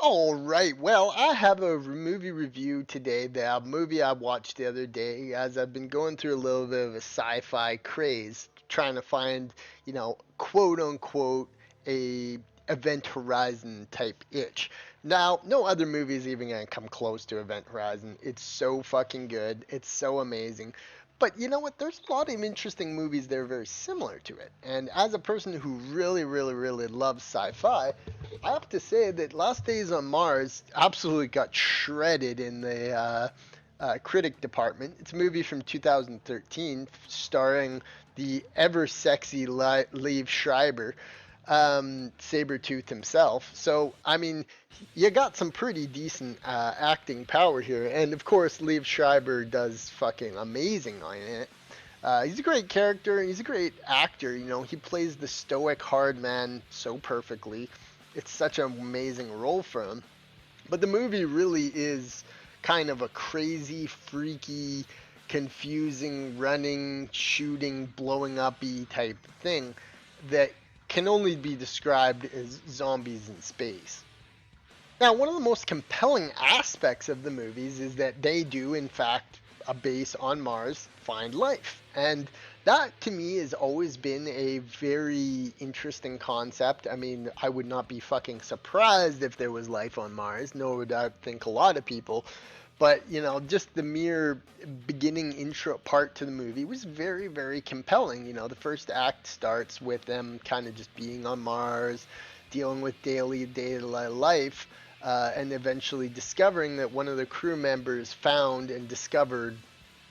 All right. Well, I have a movie review today. The movie I watched the other day, as I've been going through a little bit of a sci-fi craze, trying to find, quote unquote, a Event Horizon type itch. Now, no other movie is even gonna come close to Event Horizon. It's so fucking good. It's so amazing. But you know what? There's a lot of interesting movies that are very similar to it. And as a person who really, really, really loves sci-fi, I have to say that Last Days on Mars absolutely got shredded in the critic department. It's a movie from 2013 starring the ever sexy Liev Schreiber, Sabretooth himself. So, I mean, you got some pretty decent acting power here. And of course, Liev Schreiber does fucking amazing on it. He's a great character and he's a great actor. He plays the stoic hard man so perfectly. It's such an amazing role for him. But the movie really is kind of a crazy, freaky, confusing, running, shooting, blowing up y type thing that can only be described as zombies in space. Now, one of the most compelling aspects of the movies is that they do, in fact, a base on Mars, find life. And that to me has always been a very interesting concept. I mean, I would not be fucking surprised if there was life on Mars, nor would I think a lot of people. But, just the mere beginning intro part to the movie was very, very compelling. The first act starts with them kind of just being on Mars, dealing with daily life, and eventually discovering that one of the crew members found and discovered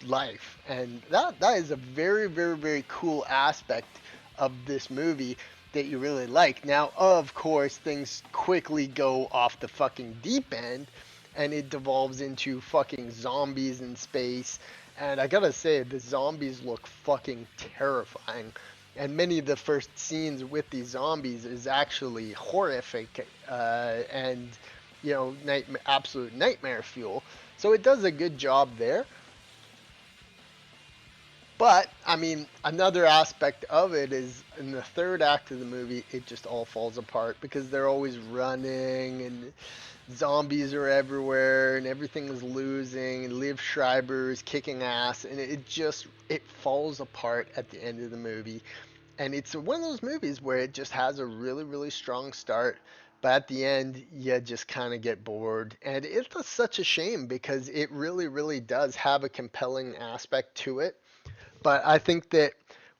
life. And that is a very, very, very cool aspect of this movie that you really like. Now, of course, things quickly go off the fucking deep end and it devolves into fucking zombies in space. And I gotta say, the zombies look fucking terrifying. And many of the first scenes with these zombies is actually horrific and, absolute nightmare fuel. So it does a good job there. But I mean, another aspect of it is in the third act of the movie, it just all falls apart because they're always running and zombies are everywhere and everything is losing and Liv Schreiber is kicking ass and it falls apart at the end of the movie. And it's one of those movies where it just has a really, really strong start, but at the end you just kind of get bored. And it's such a shame because it really, really does have a compelling aspect to it, but I think that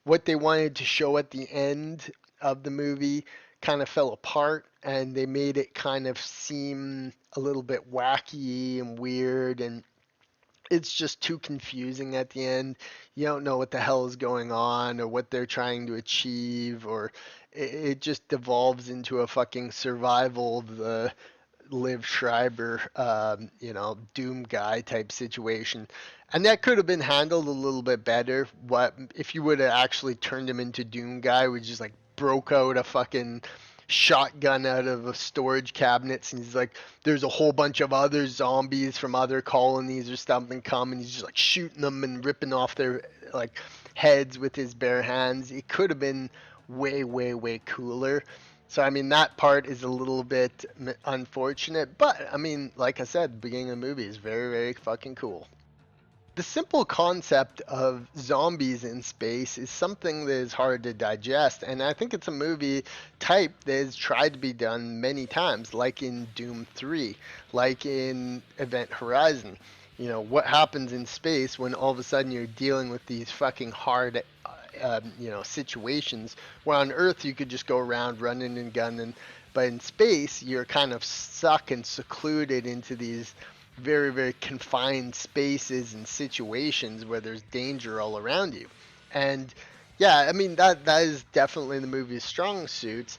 what they wanted to show at the end of the movie kind of fell apart and they made it kind of seem a little bit wacky and weird, and it's just too confusing at the end. You don't know what the hell is going on or what they're trying to achieve, or it just devolves into a fucking survival of the Liv Schreiber, Doom guy type situation. And that could have been handled a little bit better. What if you would have actually turned him into Doom guy, we just like broke out a fucking shotgun out of a storage cabinets and he's like, there's a whole bunch of other zombies from other colonies or something come, and he's just like shooting them and ripping off their like heads with his bare hands. It could have been way, way, way cooler. So I mean that part is a little bit unfortunate, but I mean, like I said, the beginning of the movie is very, very fucking cool. The simple concept of zombies in space is something that is hard to digest, and I think it's a movie type that has tried to be done many times, like in Doom 3, like in Event Horizon. What happens in space when all of a sudden you're dealing with these fucking hard situations where on Earth you could just go around running and gunning, but in space you're kind of stuck and secluded into these very, very confined spaces and situations where there's danger all around you. And yeah, I mean that is definitely the movie's strong suits,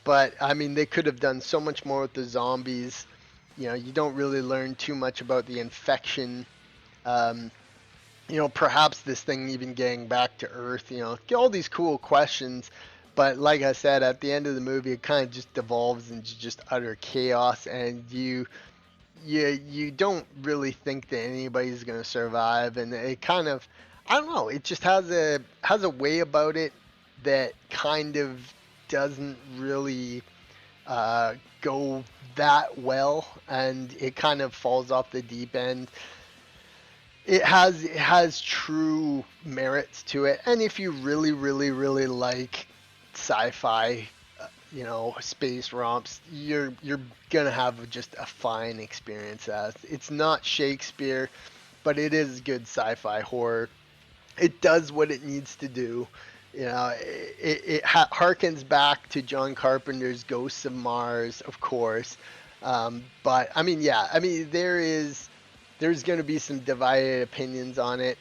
but I mean they could have done so much more with the zombies. You don't really learn too much about the infection. Um, perhaps this thing even getting back to Earth, get all these cool questions. But like I said, at the end of the movie, it kind of just devolves into just utter chaos, and you don't really think that anybody's gonna survive, and it kind of, I don't know, it just has a way about it that kind of doesn't really go that well, and it kind of falls off the deep end. It has true merits to it, and if you really really really like sci-fi, space romps, you're gonna have just a fine experience. As it's not Shakespeare, but it is good sci-fi horror. It does what it needs to do. It harkens back to John Carpenter's Ghosts of Mars, of course. But I mean, yeah, I mean there's going to be some divided opinions on it.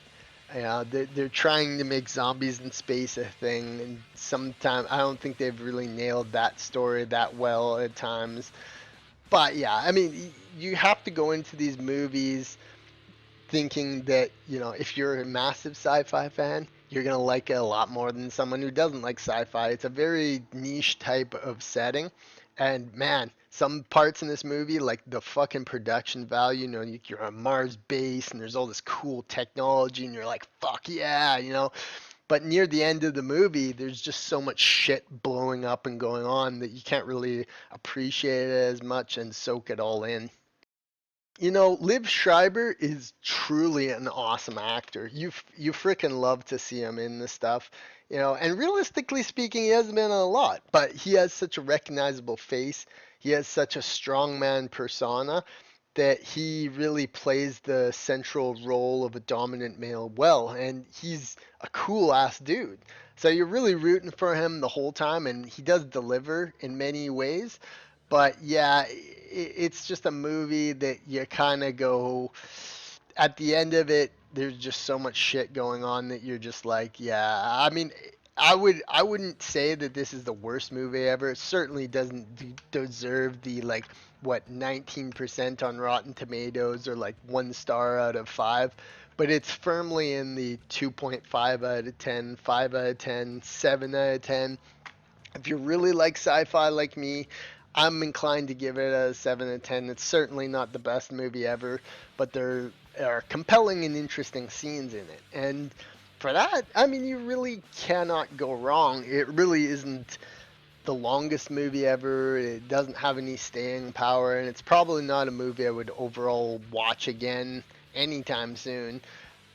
They're trying to make zombies in space a thing, and sometimes I don't think they've really nailed that story that well at times. But yeah, I mean, you have to go into these movies thinking that, if you're a massive sci-fi fan, you're going to like it a lot more than someone who doesn't like sci-fi. It's a very niche type of setting. And man, some parts in this movie, like the fucking production value, you're on Mars base and there's all this cool technology and you're like, fuck yeah. But near the end of the movie, there's just so much shit blowing up and going on that you can't really appreciate it as much and soak it all in. Liev Schreiber is truly an awesome actor. You freaking love to see him in this stuff. And realistically speaking, he hasn't been in a lot, but he has such a recognizable face. He has such a strongman persona that he really plays the central role of a dominant male well, and he's a cool ass dude. So you're really rooting for him the whole time, and he does deliver in many ways. But yeah, it's just a movie that you kind of go, at the end of it, there's just so much shit going on that you're just like, yeah. I mean, I wouldn't say that this is the worst movie ever. It certainly doesn't deserve the like what 19% on Rotten Tomatoes or like 1 star out of 5, but it's firmly in the 2.5 out of 10, 5 out of 10, 7 out of 10. If you really like sci-fi like me, I'm inclined to give it a 7 out of 10. It's certainly not the best movie ever, but there are compelling and interesting scenes in it. And for that, I mean, you really cannot go wrong. It really isn't the longest movie ever. It doesn't have any staying power, and it's probably not a movie I would overall watch again anytime soon.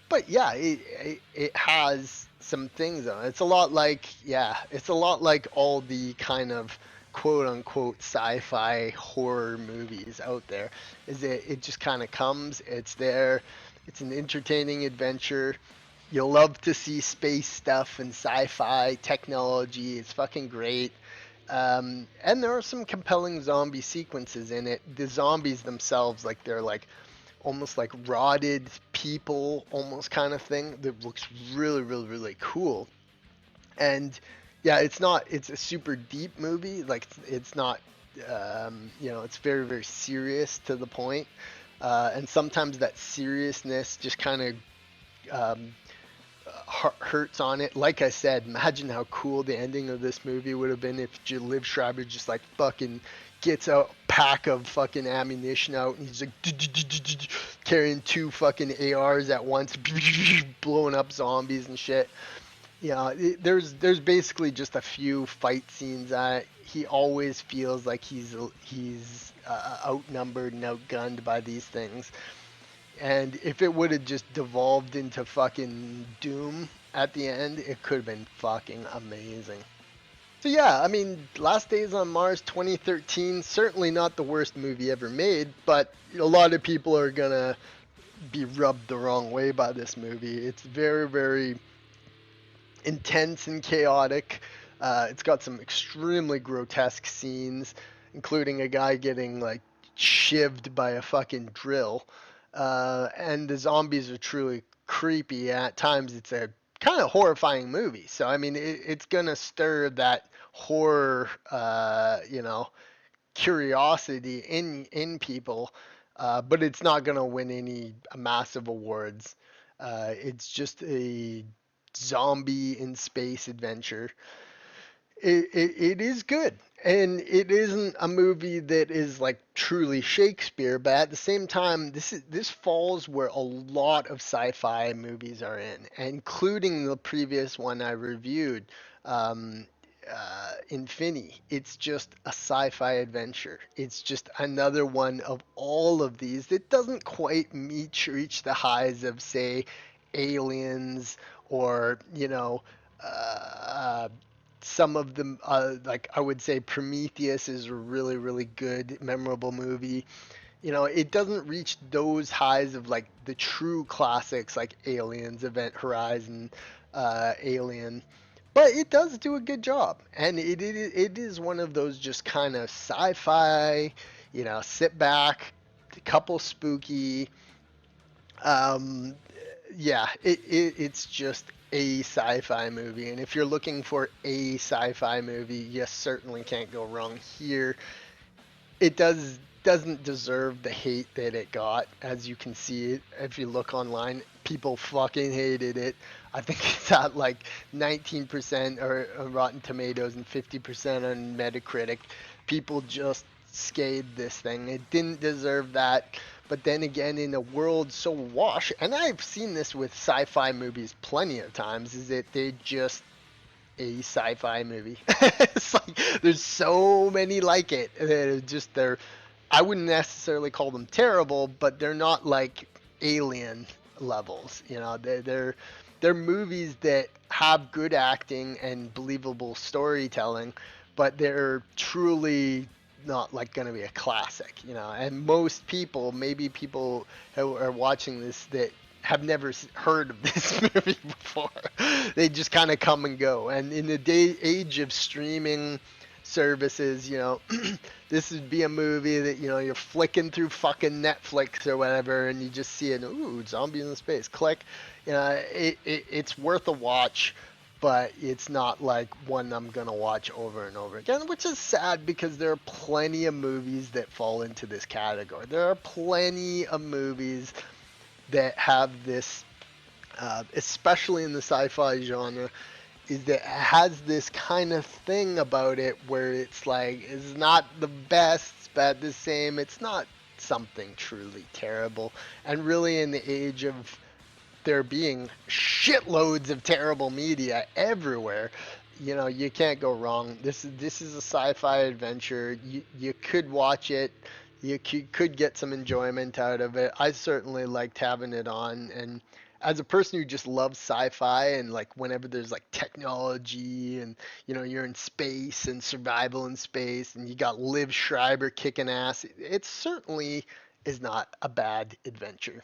But yeah, it has some things on it. It's a lot like, yeah, it's a lot like all the kind of quote unquote sci-fi horror movies out there. Is it just kind of comes, it's there, it's an entertaining adventure. You'll love to see space stuff and sci-fi technology. It's fucking great. And there are some compelling zombie sequences in it. The zombies themselves, like they're like almost like rotted people, almost kind of thing that looks really, really, really cool. And yeah, it's a super deep movie. Like it's not, it's very, very serious to the point. And sometimes that seriousness just kind of um, hurts on it. Like I said, imagine how cool the ending of this movie would have been if Liv Schreiber just like fucking gets a pack of fucking ammunition out and he's like carrying 2 fucking ARs at once, blowing up zombies and shit. There's basically just a few fight scenes. He always feels like he's outnumbered and outgunned by these things. And if it would have just devolved into fucking Doom at the end, it could have been fucking amazing. So yeah, I mean, Last Days on Mars 2013, certainly not the worst movie ever made, but a lot of people are gonna be rubbed the wrong way by this movie. It's very, very intense and chaotic. It's got some extremely grotesque scenes, including a guy getting like shivved by a fucking drill. And the zombies are truly creepy. At times, it's a kind of horrifying movie. So I mean, it's gonna stir that horror, curiosity in people, but it's not gonna win any massive awards. It's just a zombie in space adventure. It is good, and it isn't a movie that is like truly Shakespeare, but at the same time, this falls where a lot of sci-fi movies are in, including the previous one I reviewed. Um, Infinity. It's just a sci-fi adventure. It's just another one of all of these that doesn't quite reach the highs of, say, Aliens, or uh, some of them. Like, I would say Prometheus is a really, really good, memorable movie. It doesn't reach those highs of like the true classics like Aliens, Event Horizon, Alien, but it does do a good job. And it is one of those just kind of sci-fi, sit back, a couple spooky. Um, yeah, it's just a sci-fi movie, and if you're looking for a sci-fi movie, you certainly can't go wrong here. It doesn't deserve the hate that it got, as you can see it if you look online. People fucking hated it. I think it's at like 19% or Rotten Tomatoes and 50% on Metacritic. People just scathed this thing. It didn't deserve that. But then again, in a world so wash, and I've seen this with sci-fi movies plenty of times, is that they just a sci-fi movie. It's like there's so many like it. They're I wouldn't necessarily call them terrible, but they're not like Alien levels. They're movies that have good acting and believable storytelling, but they're truly not like going to be a classic. And most people, maybe people who are watching this that have never heard of this movie before. They just kind of come and go. And in the age of streaming services, this would be a movie that you're flicking through fucking Netflix or whatever, and you just see it. Ooh, zombies in space. Click. It's worth a watch. But it's not like one I'm gonna watch over and over again, which is sad because there are plenty of movies that fall into this category. There are plenty of movies that have this, especially in the sci-fi genre, is that it has this kind of thing about it where it's like it's not the best, but the same, it's not something truly terrible. And really, in the age of there being shitloads of terrible media everywhere, you can't go wrong. This is a sci-fi adventure. You could watch it. You could get some enjoyment out of it. I certainly liked having it on, and as a person who just loves sci-fi, and like whenever there's like technology and you're in space and survival in space and you got Liev Schreiber kicking ass, it certainly is not a bad adventure.